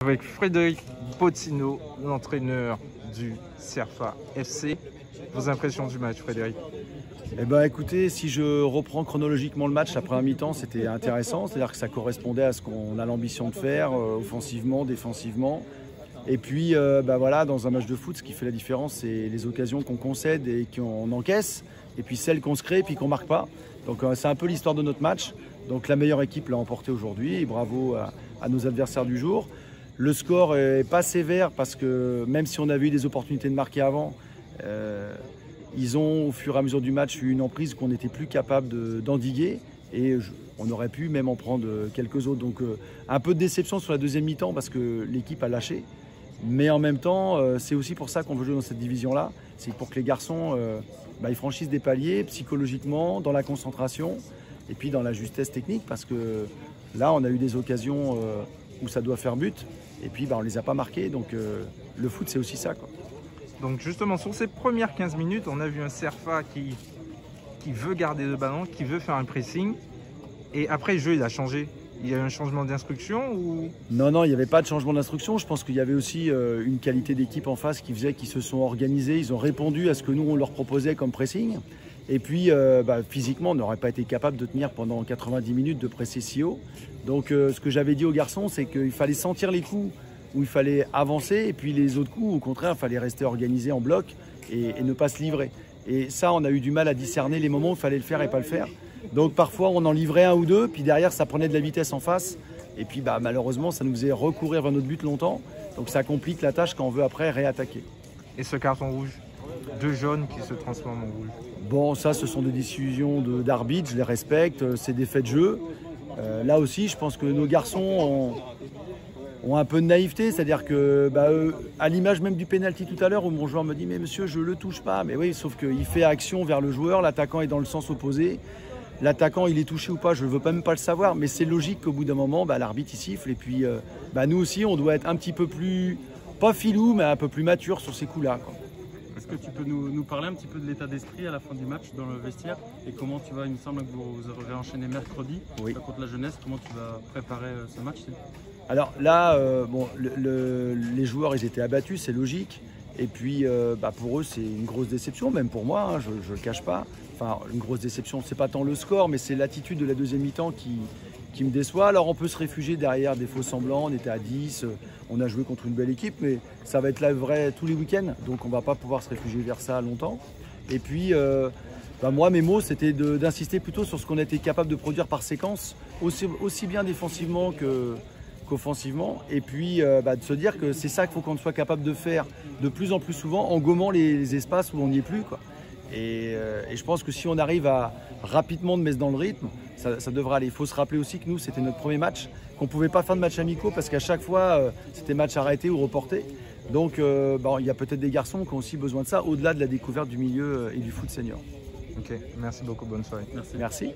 Avec Frédéric Pozzino, l'entraîneur du Cerfa FC. Vos impressions du match, Frédéric? Eh ben, écoutez, si je reprends chronologiquement le match, la première mi-temps, c'était intéressant. C'est-à-dire que ça correspondait à ce qu'on a l'ambition de faire, offensivement, défensivement. Et puis, voilà, dans un match de foot, ce qui fait la différence, c'est les occasions qu'on concède et qu'on encaisse. Et puis celles qu'on se crée et puis qu'on ne marque pas. Donc c'est un peu l'histoire de notre match. Donc la meilleure équipe l'a emporté aujourd'hui. Et bravo à nos adversaires du jour. Le score n'est pas sévère parce que même si on avait eu des opportunités de marquer avant, ils ont au fur et à mesure du match eu une emprise qu'on n'était plus capable d'endiguer. Et on aurait pu même en prendre quelques autres. Donc un peu de déception sur la deuxième mi-temps parce que l'équipe a lâché. Mais en même temps, c'est aussi pour ça qu'on veut jouer dans cette division-là. C'est pour que les garçons ils franchissent des paliers psychologiquement, dans la concentration et puis dans la justesse technique. Parce que là, on a eu des occasions où ça doit faire but. Et puis, on ne les a pas marqués. Donc, le foot, c'est aussi ça, quoi. Donc, justement, sur ces premières 15 minutes, on a vu un Cerfa qui veut garder le ballon, qui veut faire un pressing. Et après, le jeu, il a changé. Il y a eu un changement d'instruction ou... Non, il n'y avait pas de changement d'instruction. Je pense qu'il y avait aussi une qualité d'équipe en face qui faisait qu'ils se sont organisés. Ils ont répondu à ce que nous, on leur proposait comme pressing. Et puis, physiquement, on n'aurait pas été capable de tenir pendant 90 minutes de presser si haut. Donc, ce que j'avais dit aux garçons, c'est qu'il fallait sentir les coups où il fallait avancer. Et puis, les autres coups, au contraire, il fallait rester organisé en bloc et ne pas se livrer. Et ça, on a eu du mal à discerner les moments où il fallait le faire et pas le faire. Donc parfois on en livrait un ou deux, puis derrière ça prenait de la vitesse en face. Et puis malheureusement ça nous faisait recourir vers notre but longtemps. Donc ça complique la tâche quand on veut après réattaquer. Et ce carton rouge, 2 jaunes qui se transforment en rouge. Bon, ça ce sont des décisions d'arbitre, je les respecte, c'est des faits de jeu. Là aussi je pense que nos garçons ont un peu de naïveté, c'est-à-dire que à l'image même du pénalty tout à l'heure où mon joueur me dit mais monsieur je le touche pas, mais oui sauf qu'il fait action vers le joueur, l'attaquant est dans le sens opposé. L'attaquant, il est touché ou pas, je ne veux même pas le savoir, mais c'est logique qu'au bout d'un moment, l'arbitre il siffle. Et puis, nous aussi, on doit être un petit peu plus, pas filou, mais un peu plus mature sur ces coups-là. Est-ce que tu peux nous parler un petit peu de l'état d'esprit à la fin du match dans le vestiaire et comment tu vas, il me semble que vous aurez enchaîné mercredi contre la jeunesse, comment tu vas préparer ce match? Alors là, les joueurs, ils étaient abattus, c'est logique. Et puis, pour eux, c'est une grosse déception, même pour moi, hein, je ne le cache pas. Enfin, une grosse déception, c'est pas tant le score, mais c'est l'attitude de la deuxième mi-temps qui me déçoit. Alors, on peut se réfugier derrière des faux semblants, on était à 10, on a joué contre une belle équipe, mais ça va être la vraie tous les week-ends, donc on ne va pas pouvoir se réfugier vers ça longtemps. Et puis, moi, mes mots, c'était d'insister plutôt sur ce qu'on était capable de produire par séquence, aussi bien défensivement qu'offensivement, et puis de se dire que c'est ça qu'il faut qu'on soit capable de faire de plus en plus souvent en gommant les espaces où on n'y est plus, quoi. Et je pense que si on arrive à rapidement de mettre dans le rythme, ça devrait aller. Il faut se rappeler aussi que nous, c'était notre premier match, qu'on ne pouvait pas faire de match amicaux parce qu'à chaque fois, c'était match arrêté ou reporté. Donc il y a peut-être des garçons qui ont aussi besoin de ça, au-delà de la découverte du milieu et du foot senior. Ok, merci beaucoup, bonne soirée. Merci.